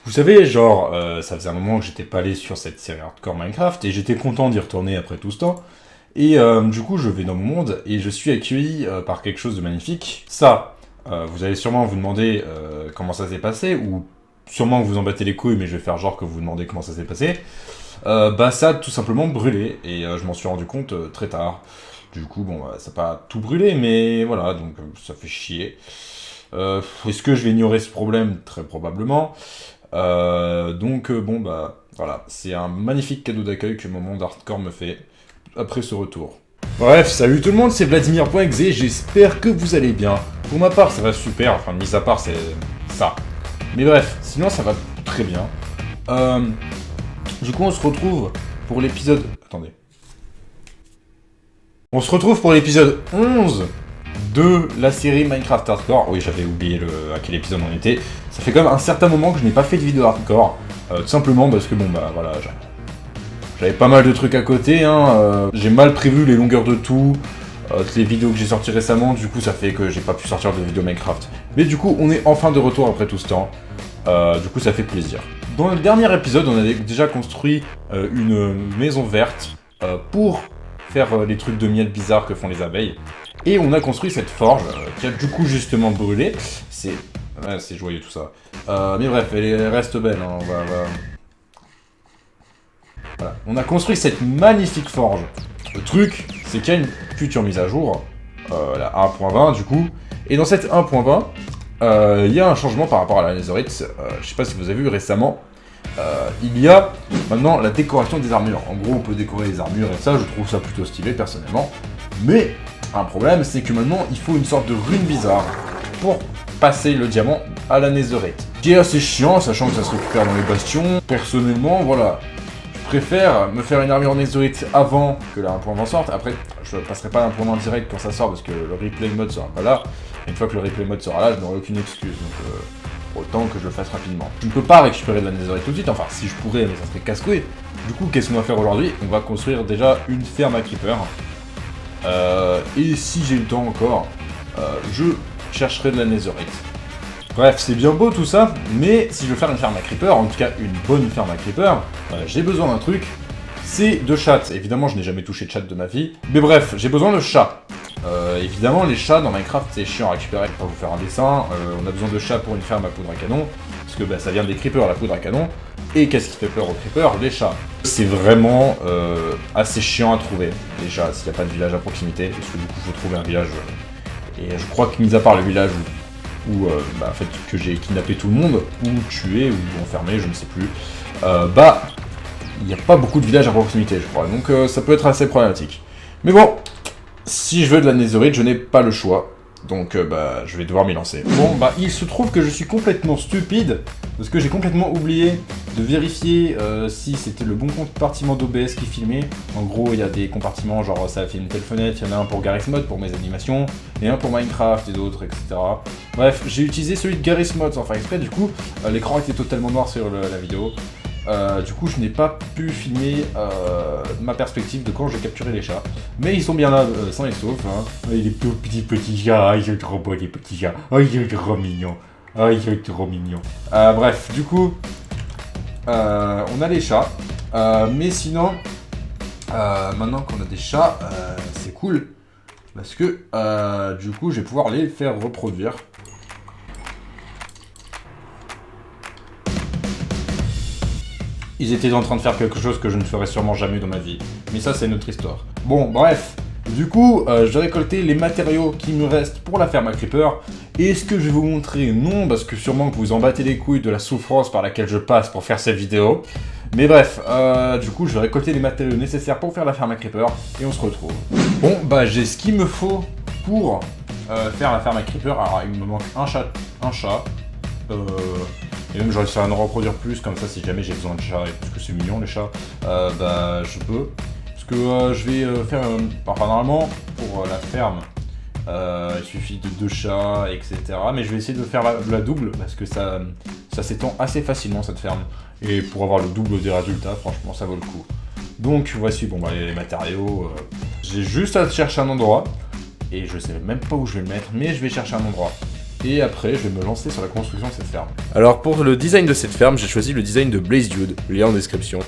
Vous savez, genre, ça faisait un moment que j'étais pas allé sur cette série hardcore Minecraft, et j'étais content d'y retourner après tout ce temps. Et du coup, je vais dans mon monde, et je suis accueilli par quelque chose de magnifique. Ça, vous allez sûrement vous demander comment ça s'est passé, ou sûrement que vous en battez les couilles, mais je vais faire genre que vous demandez comment ça s'est passé. Bah ça a tout simplement brûlé, et je m'en suis rendu compte très tard. Du coup, bon, ça n'a pas tout brûlé, mais voilà, donc ça fait chier. Est-ce que je vais ignorer ce problème? Très probablement. Bon, bah, voilà. C'est un magnifique cadeau d'accueil que mon monde hardcore me fait après ce retour. Bref, salut tout le monde, c'est Vladimir.exe, j'espère que vous allez bien. Pour ma part, ça va super, enfin, mis à part, c'est ça. Mais bref, sinon, ça va très bien. Du coup, on se retrouve pour l'épisode... Attendez. On se retrouve pour l'épisode 11 de la série Minecraft Hardcore. Oui, j'avais oublié à quel épisode on était. Ça fait quand même un certain moment que je n'ai pas fait de vidéo hardcore. Tout simplement parce que, bon, bah, voilà, j'avais pas mal de trucs à côté, hein. J'ai mal prévu les longueurs de tout, les vidéos que j'ai sorties récemment, du coup, ça fait que j'ai pas pu sortir de vidéo Minecraft. Mais du coup, on est enfin de retour après tout ce temps. Du coup, ça fait plaisir. Dans le dernier épisode, on avait déjà construit une maison verte pour faire les trucs de miel bizarres que font les abeilles. Et on a construit cette forge qui a du coup justement brûlé. C'est joyeux tout ça. Mais bref, elle reste belle. Hein. Voilà. On a construit cette magnifique forge. Le truc, c'est qu'il y a une future mise à jour, la 1.20 du coup. Et dans cette 1.20, il y a un changement par rapport à la Netherite. Je sais pas si vous avez vu récemment. Il y a maintenant la décoration des armures. En gros, on peut décorer les armures et ça, je trouve ça plutôt stylé personnellement. Mais un problème, c'est que maintenant, il faut une sorte de rune bizarre pour passer le diamant à la Netherite. Qui est assez chiant, sachant que ça se récupère dans les bastions. Personnellement, voilà. Je préfère me faire une armure Netherite avant que la 1.20 sorte. Après, je passerai pas l'1.20 direct quand ça sort parce que le replay mode sera pas là. Et une fois que le replay mode sera là, je n'aurai aucune excuse. Donc, autant que je le fasse rapidement. Je ne peux pas récupérer de la Netherite tout de suite, enfin si je pourrais, mais ça serait casse-couille. Du coup, qu'est-ce qu'on va faire aujourd'hui? On va construire déjà une ferme à creeper. Et si j'ai le temps encore, je chercherai de la Netherite. Bref, c'est bien beau tout ça, mais si je veux faire une ferme à creeper, en tout cas une bonne ferme à creeper, j'ai besoin d'un truc, c'est de chat. Évidemment, je n'ai jamais touché de chat de ma vie, mais bref, j'ai besoin de chats. Évidemment, les chats dans Minecraft, c'est chiant à récupérer pour vous faire un dessin. On a besoin de chats pour une ferme à poudre à canon, parce que bah, ça vient des creepers, la poudre à canon. Et qu'est-ce qui fait peur aux creepers? Les chats. C'est vraiment assez chiant à trouver, les chats, s'il n'y a pas de village à proximité, parce que du coup, il faut trouver un village. Et je crois que, mis à part le village où en fait, que j'ai kidnappé tout le monde, ou tué, ou enfermé, je ne sais plus, il n'y a pas beaucoup de villages à proximité, je crois. Donc ça peut être assez problématique. Mais bon, si je veux de la Netherite, je n'ai pas le choix. Donc je vais devoir m'y lancer. Bon, il se trouve que je suis complètement stupide, parce que j'ai complètement oublié de vérifier si c'était le bon compartiment d'OBS qui filmait. En gros, il y a des compartiments, genre ça filme telle fenêtre, il y en a un pour Garry's Mod pour mes animations, et un pour Minecraft et d'autres, etc. Bref, j'ai utilisé celui de Garry's Mod sans faire exprès, du coup, l'écran était totalement noir sur la vidéo. Du coup, je n'ai pas pu filmer ma perspective de quand j'ai capturé les chats. Mais ils sont bien là, sains et saufs. Hein. Les petits chats, ils sont trop beaux, les petits chats. Oh, ils sont trop mignons. Oh, ils sont trop mignons. Bref, du coup, on a les chats. Mais sinon, maintenant qu'on a des chats, c'est cool. Parce que, du coup, je vais pouvoir les faire reproduire. Ils étaient en train de faire quelque chose que je ne ferai sûrement jamais dans ma vie. Mais ça, c'est une autre histoire. Bon, bref. Du coup, je vais récolter les matériaux qui me restent pour la ferme à creeper. Et est-ce que je vais vous montrer? Non, parce que sûrement que vous en battez les couilles de la souffrance par laquelle je passe pour faire cette vidéo. Mais bref, du coup, je vais récolter les matériaux nécessaires pour faire la ferme à creeper. Et on se retrouve. Bon, j'ai ce qu'il me faut pour faire la ferme à creeper. Alors, il me manque un chat. Et même j'aurais essayé d'en reproduire plus, comme ça si jamais j'ai besoin de chats, parce que c'est mignon les chats, je peux. Parce que je vais faire, normalement, pour la ferme, il suffit de 2 chats, etc. Mais je vais essayer de faire la double, parce que ça s'étend assez facilement cette ferme. Et pour avoir le double des résultats, franchement ça vaut le coup. Donc voici les matériaux. J'ai juste à chercher un endroit, et je sais même pas où je vais le mettre, mais je vais chercher un endroit. Et après, je vais me lancer sur la construction de cette ferme. Alors pour le design de cette ferme, j'ai choisi le design de Blaze Dude, le lien en description.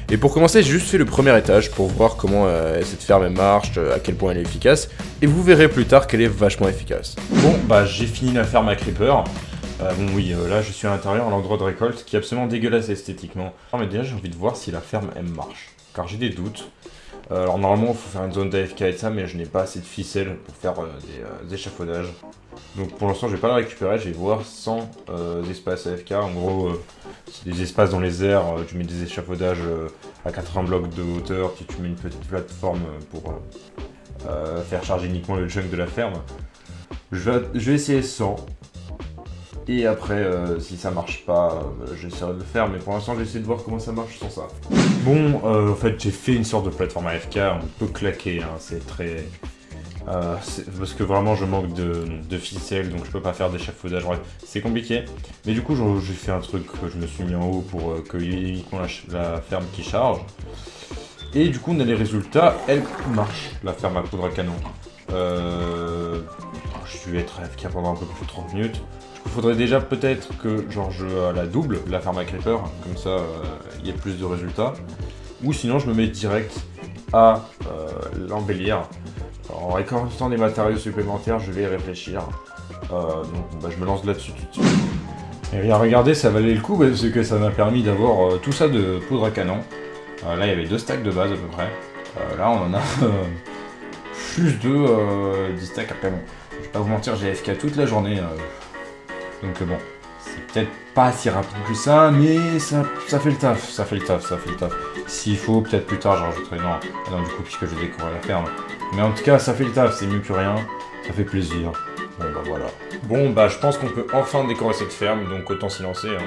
Et pour commencer, j'ai juste fait le premier étage pour voir comment cette ferme elle marche, à quel point elle est efficace. Et vous verrez plus tard qu'elle est vachement efficace. Bon, bah j'ai fini la ferme à Creeper. Là je suis à l'intérieur, à l'endroit de récolte, qui est absolument dégueulasse esthétiquement. Mais déjà j'ai envie de voir si la ferme elle marche, car j'ai des doutes. Alors normalement il faut faire une zone d'AFK et ça, mais je n'ai pas assez de ficelles pour faire des échafaudages. Donc pour l'instant je vais pas la récupérer, je vais voir sans espace AFK. En gros, c'est des espaces dans les airs, tu mets des échafaudages à 80 blocs de hauteur, puis tu mets une petite plateforme pour faire charger uniquement le junk de la ferme. Je vais essayer sans. Et après, si ça marche pas, j'essaierai de le faire, mais pour l'instant, j'ai essayé de voir comment ça marche sans ça. Bon, en fait, j'ai fait une sorte de plateforme AFK, on peut claquer, hein, c'est très... parce que vraiment, je manque de ficelles, donc je peux pas faire d'échafaudage, bref, c'est compliqué. Mais du coup, j'ai fait un truc, je me suis mis en haut pour qu'il y ait uniquement la ferme qui charge. Et du coup, on a les résultats, elle marche, la ferme à poudre à canon. Je vais être AFK pendant un peu plus de 30 minutes. Il faudrait déjà peut-être que je la double, la ferme à Creeper, comme ça il y a plus de résultats. Ou sinon je me mets direct à l'embellir. En récoltant des matériaux supplémentaires, je vais y réfléchir. Je me lance là-dessus tout de suite. Et bien regardez, ça valait le coup parce que ça m'a permis d'avoir tout ça de poudre à canon. Là il y avait 2 stacks de base à peu près. Là on en a plus de 10 stacks après. Bon, je vais pas vous mentir, j'ai AFK toute la journée. Donc bon, c'est peut-être pas si rapide que ça, mais ça fait le taf, ça fait le taf. S'il faut, peut-être plus tard, je rajouterai... Non, du coup, puisque je découvre la ferme. Mais en tout cas, ça fait le taf, c'est mieux que rien, ça fait plaisir. Bon bah voilà. Bon bah je pense qu'on peut enfin décorer cette ferme, donc autant s'y lancer. Hein.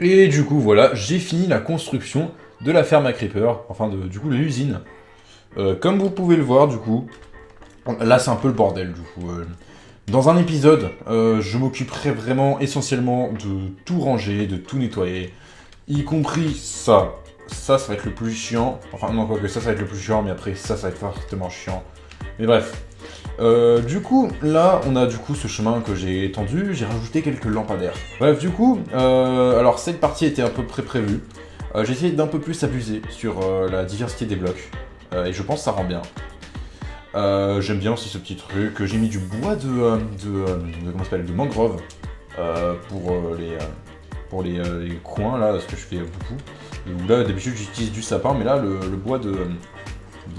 Et du coup, voilà, j'ai fini la construction de la ferme à Creeper, enfin du coup de l'usine. Comme vous pouvez le voir, du coup, là c'est un peu le bordel, du coup. Dans un épisode, je m'occuperai vraiment essentiellement de tout ranger, de tout nettoyer, y compris ça. Ça va être le plus chiant. Enfin, non, quoique ça va être le plus chiant, mais après ça va être fortement chiant. Mais bref. Du coup, là, on a du coup ce chemin que j'ai étendu, j'ai rajouté quelques lampadaires. Bref, du coup, alors cette partie était à peu près prévue. J'ai essayé d'un peu plus abuser sur la diversité des blocs, et je pense que ça rend bien. J'aime bien aussi ce petit truc, j'ai mis du bois comment ça s'appelle, de mangrove, pour les coins, là, parce que je fais beaucoup. Et là, d'habitude, j'utilise du sapin, mais là, le bois de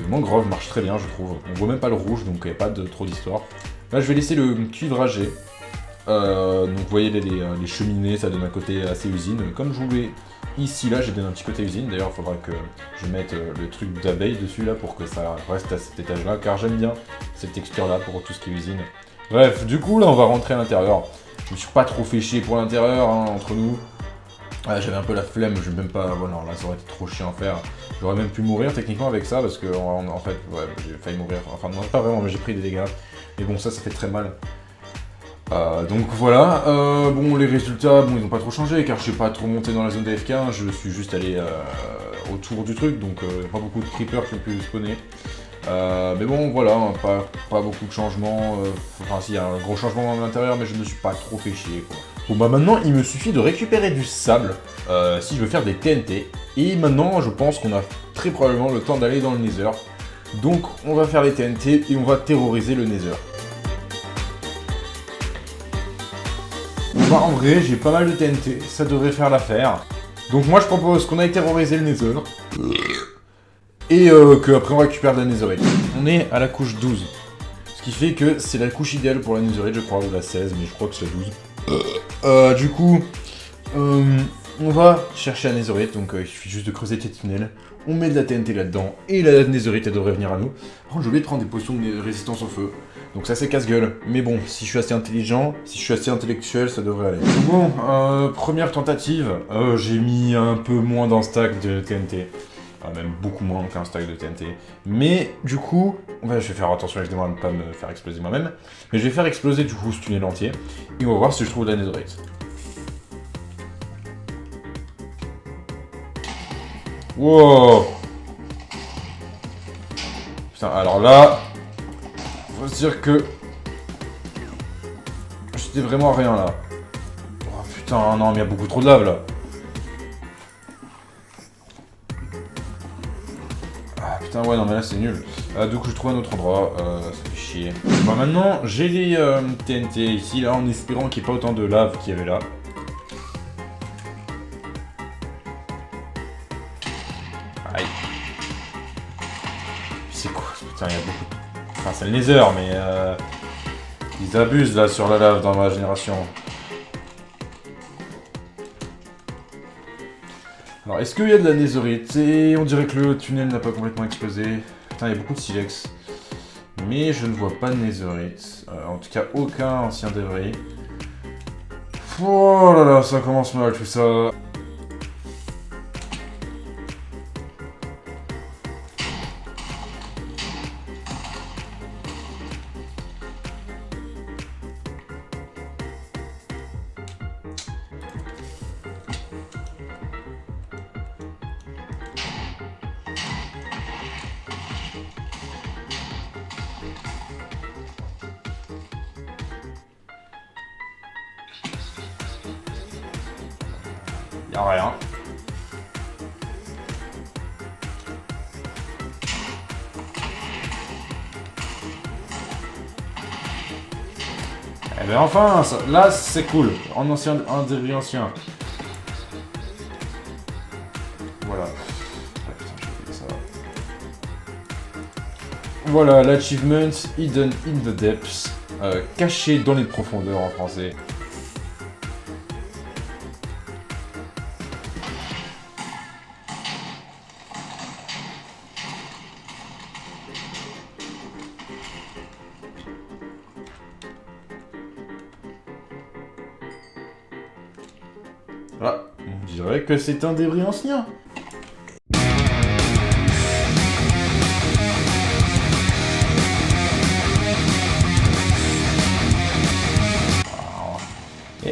mangrove marche très bien, je trouve. On voit même pas le rouge, donc il n'y a pas trop d'histoire. Là, je vais laisser le cuivragé. Donc vous voyez les cheminées, ça donne un côté assez usine. Comme je voulais ici, là, j'ai donné un petit côté usine. D'ailleurs, il faudra que je mette le truc d'abeille dessus, là, pour que ça reste à cet étage-là, car j'aime bien cette texture-là pour tout ce qui est usine. Bref, du coup, là, on va rentrer à l'intérieur. Je me suis pas trop fait chier pour l'intérieur, hein, entre nous. J'avais un peu la flemme, je vais même pas... Bon, non, là, ça aurait été trop chiant à faire. J'aurais même pu mourir techniquement avec ça, parce que, en fait, ouais, j'ai failli mourir. Enfin, non, pas vraiment, mais j'ai pris des dégâts. Mais bon, ça fait très mal. Donc voilà, bon, les résultats, bon, ils ont pas trop changé, car je suis pas trop monté dans la zone d'AFK, je suis juste allé autour du truc, donc pas beaucoup de creepers qui ont pu spawner. Mais bon, voilà, hein, pas beaucoup de changements, enfin si, il y a un gros changement à l'intérieur, mais je me suis pas trop fait chier, quoi. Bon bah maintenant, il me suffit de récupérer du sable, si je veux faire des TNT, et maintenant, je pense qu'on a très probablement le temps d'aller dans le Nether. Donc, on va faire les TNT, et on va terroriser le Nether. Bah, en vrai, j'ai pas mal de TNT, ça devrait faire l'affaire. Donc moi je propose qu'on aille terroriser le Nether. Et qu'après on récupère de la netherite. On est à la couche 12. Ce qui fait que c'est la couche idéale pour la netherite, je crois, ou la 16, mais je crois que c'est la 12. Du coup, on va chercher la netherite, donc il suffit juste de creuser des tunnels. On met de la TNT là-dedans, et la netherite, elle devrait venir à nous. Par contre, j'ai oublié de prendre des potions de résistance au feu. Donc ça c'est casse-gueule, mais bon, si je suis assez intelligent, si je suis assez intellectuel, ça devrait aller. Bon, première tentative, j'ai mis un peu moins d'un stack de TNT. Même beaucoup moins qu'un stack de TNT. Mais du coup, je vais faire attention évidemment à ne pas me faire exploser moi-même. Mais je vais faire exploser du coup ce tunnel entier. Et on va voir si je trouve de la netherite. Wow! Putain, alors là... Faut se dire que... J'étais vraiment à rien là. Oh putain, non, mais il y a beaucoup trop de lave là. Ah putain, ouais, non, mais là c'est nul. Du coup, je trouve un autre endroit. Ça fait chier. Bon, maintenant, j'ai les TNT ici, là, en espérant qu'il n'y ait pas autant de lave qu'il y avait là. Aïe. C'est quoi? Putain, il y a beaucoup de... Enfin, c'est le Nether, mais ils abusent là sur la lave dans ma génération. Alors, est-ce qu'il y a de la netherite? Et on dirait que le tunnel n'a pas complètement explosé. Putain, il y a beaucoup de silex. Mais je ne vois pas de netherite. En tout cas, aucun ancien débris. Oh là là, ça commence mal tout ça. Y'a rien. Eh ben enfin, ça, là c'est cool. En ancien, un débris ancien. Voilà. Ah, putain, j'ai fait ça. Voilà, l'achievement Hidden in the Depths. Caché dans les profondeurs en français. Ah, on dirait que c'est un débris ancien.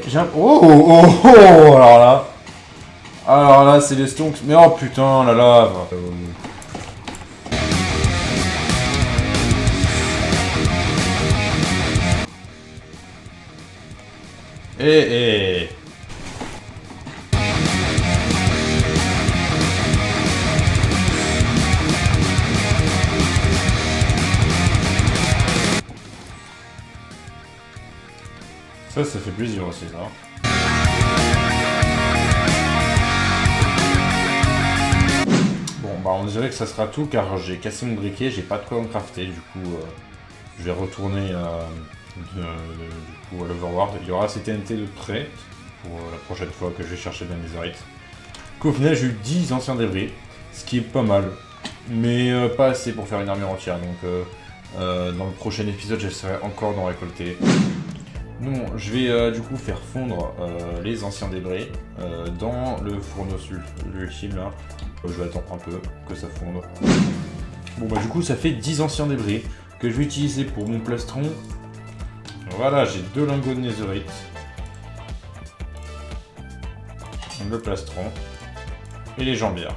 J'ai un... Oh, oh, oh, oh, alors là, c'est les stonks. Mais oh putain, la lave. Eh. Ça fait plaisir aussi, ça. Bon, bah on dirait que ça sera tout, car j'ai cassé mon briquet, j'ai pas de quoi en crafter, du coup, je vais retourner du coup, à l'Overworld. Il y aura ces TNT de près, pour la prochaine fois que je vais chercher de la netherite. Qu'au final, j'ai eu 10 anciens débris, ce qui est pas mal, mais pas assez pour faire une armure entière, donc dans le prochain épisode, j'essaierai encore d'en récolter. Non, je vais du coup faire fondre les anciens débris dans le fourneau ultime là. Je vais attendre un peu que ça fonde. Bon bah du coup ça fait 10 anciens débris que je vais utiliser pour mon plastron. Voilà, j'ai 2 lingots de netherite. Le plastron. Et les jambières.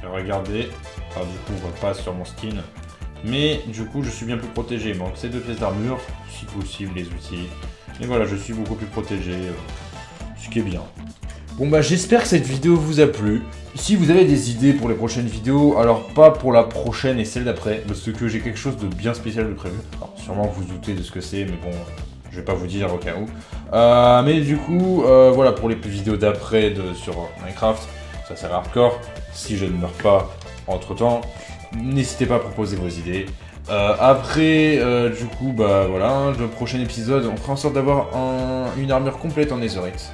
Et regardez, alors du coup on voit pas sur mon skin. Mais du coup je suis bien plus protégé, il manque ces 2 pièces d'armure, si possible les outils. Et voilà, je suis beaucoup plus protégé, ce qui est bien. Bon bah j'espère que cette vidéo vous a plu. Si vous avez des idées pour les prochaines vidéos, alors pas pour la prochaine et celle d'après, parce que j'ai quelque chose de bien spécial de prévu. Alors sûrement que vous doutez de ce que c'est, mais bon, je vais pas vous dire au cas où. Mais du coup, voilà, pour les vidéos d'après sur Minecraft, ça sert à hardcore. Si je ne meurs pas, entre-temps, n'hésitez pas à proposer vos idées. Après, du coup, bah voilà, le prochain épisode, on fera en sorte d'avoir une armure complète en netherite.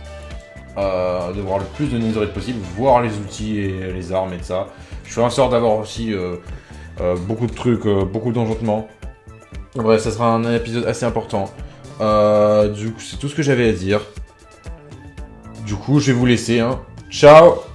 De voir le plus de netherite possible, voir les outils et les armes et tout ça. Je ferai en sorte d'avoir aussi beaucoup de trucs, beaucoup d'enchantements. Bref, ça sera un épisode assez important. Du coup, c'est tout ce que j'avais à dire. Du coup, je vais vous laisser. Hein. Ciao!